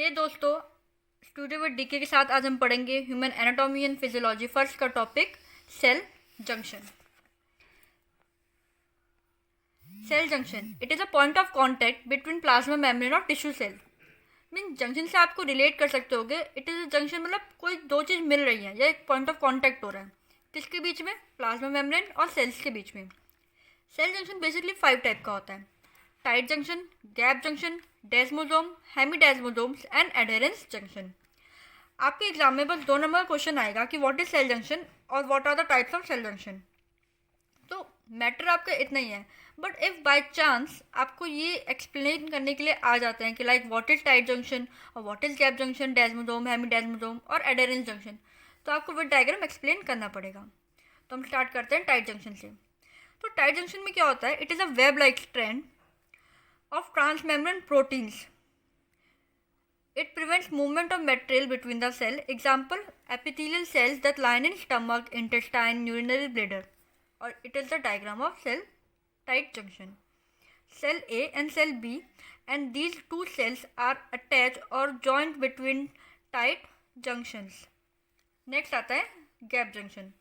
हे दोस्तों, studio with DK के साथ आज हम पढ़ेंगे human anatomy and physiology. First का topic cell junction. Cell junction, it is a point of contact between plasma membrane और टिश्यू सेल। मीन जंक्शन से आपको रिलेट कर सकते होगे। इट इज़ अ जंक्शन मतलब कोई दो चीज़ मिल रही है या एक पॉइंट ऑफ कॉन्टैक्ट हो रहा है। किसके बीच में? प्लाज्मा मेम्ब्रेन और सेल्स के बीच में। सेल जंक्शन बेसिकली 5 टाइप का होता है: tight junction, gap junction, desmosome, hemidesmosomes and adherens junction. आपके एग्जाम में बस 2 नंबर का क्वेश्चन आएगा कि व्हाट इज सेल जंक्शन और what are the types of cell junction. तो मैटर आपका इतना ही है। बट इफ़ बाय चांस आपको ये एक्सप्लेन करने के लिए आ जाते हैं कि like what is tight junction और व्हाट इज गैप जंक्शन, डेस्मोसोम, हेमीडेस्मोसोम और एडेरेंस जंक्शन, तो आपको विद डायग्राम एक्सप्लेन करना पड़ेगा। तो हम स्टार्ट करते हैं टाइट जंक्शन से। तो टाइट जंक्शन में क्या होता है? It is a web like strand of transmembrane proteins. It prevents movement of material between the cell. Example: epithelial cells that line in stomach, intestine, urinary bladder. Or it is the diagram of cell tight junction. Cell A and cell B, and these two cells are attached or joined between tight junctions. Next आता है gap junction.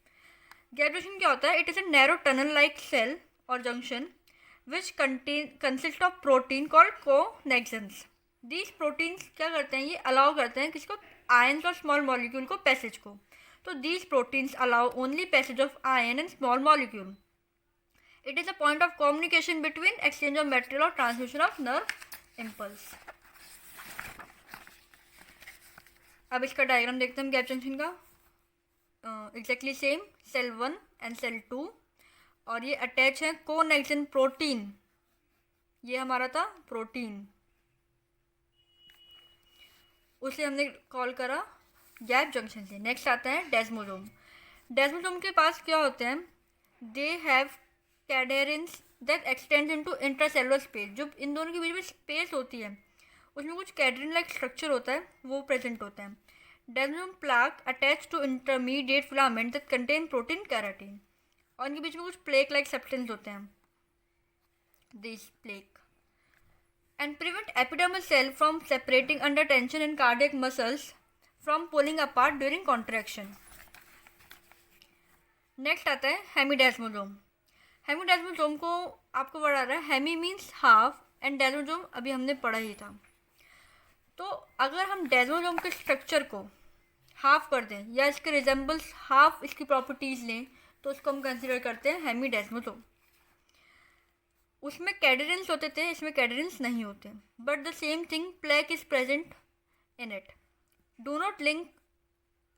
Gap junction क्या होता है? It is a narrow tunnel like cell or junction which consist of protein called connexins. These proteins क्या करते हैं? ये allow करते हैं किसको? आयन्स और स्मॉल मॉलिक्यूल को पैसेज को। तो these proteins allow only passage of ion and small molecule. It is a point of communication between exchange of material or transmission of nerve impulse. अब इसका डायग्राम देखते हैं हम गैप जंक्शन का। Exactly same, cell 1 and cell 2, और ये attach है कोनेक्सिन protein. ये हमारा था प्रोटीन, उसे हमने कॉल करा गैप जंक्शन से। नेक्स्ट आता है डेस्मोसोम। डेस्मोसोम के पास क्या होते हैं? They have cadherins that extends into intracellular space. जो इन दोनों के बीच में स्पेस होती है उसमें कुछ कैडरिन लाइक स्ट्रक्चर होता है, वो प्रेजेंट होता है। Desmosome plaque attach to intermediate filament that contain protein keratin, और इनके बीच में कुछ प्लेक लाइक सब्सटेंस होते हैं, this plaque, and prevent epidermal cell from separating under tension in cardiac muscles from pulling apart during contraction. Next आता है hemidesmosome. Hemidesmosome को आपको पढ़ा रहा है, hemi means half and desmosome अभी हमने पढ़ा ही था। तो अगर हम डेस्मोसोम के स्ट्रक्चर को हाफ कर दें या इसके रिजेंबल्स हाफ इसकी प्रॉपर्टीज़ लें तो उसको हम कंसिडर करते हैं हेमीडेस्मोसोम। उसमें कैडरेंस होते थे, इसमें कैडरेंस नहीं होते, but the same thing, plaque is present in it. Do not link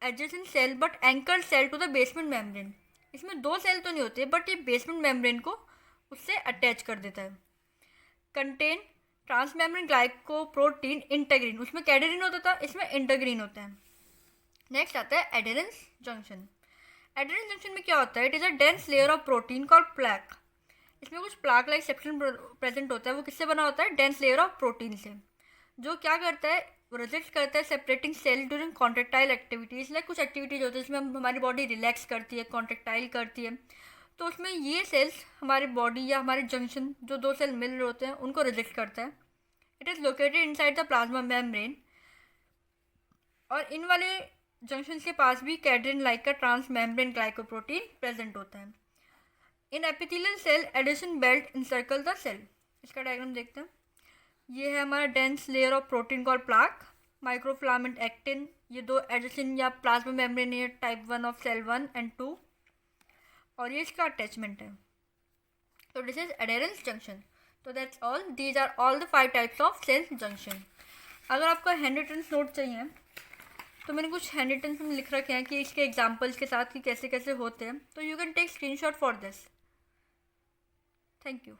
adjacent cell but anchor cell to the basement membrane. इसमें 2 सेल तो नहीं होते बट ये बेसमेंट मेम्ब्रेन को उससे अटैच कर देता है। Contain transmembrane glycoprotein integrin. उसमें कैडरिन होता था, इसमें इंटेग्रीन होता है। नेक्स्ट आता है एडेरेंस जंक्शन। एडेरेंस जंक्शन में क्या होता है? It is a dense layer of protein called plaque. इसमें कुछ प्लाक लाइक सेक्शन प्रेजेंट होता है। वो किससे बना होता है? डेंस लेयर ऑफ प्रोटीन से, जो क्या करता है? रेजिस्ट करता है separating cell during contractile activities. Like कुछ एक्टिविटीज़ होती है जिसमें हमारी बॉडी रिलैक्स करती है, कॉन्ट्रेक्टाइल करती है, तो उसमें ये सेल्स हमारी बॉडी या हमारे जंक्शन जो 2 सेल मिल रहे होते हैं उनको रिजेक्ट करता है। It is located inside the plasma membrane, और इन वाले जंक्शन के पास भी कैडरिन लाइक का ट्रांसमेम्ब्रेन ग्लाइकोप्रोटीन प्रेजेंट होता है। In epithelial cell adhesion belt encircle the cell. इसका डायग्राम देखते हैं। ये है हमारा dense layer of protein called plaque, microfilament actin, ये 2 एडिशन या प्लाज्मा मेम्ब्रेन है टाइप 1 ऑफ सेल 1 एंड 2, और ये इसका अटैचमेंट है। तो दिस इज एडेरेंस जंक्शन। तो that's all, these are all the 5 types of cell junction. अगर आपको हैंड रिटन नोट चाहिए तो मैंने कुछ हैंड रिटन में लिख रखे हैं कि इसके एग्जाम्पल्स के साथ कि कैसे कैसे होते हैं, तो you can take screenshot for this. Thank you.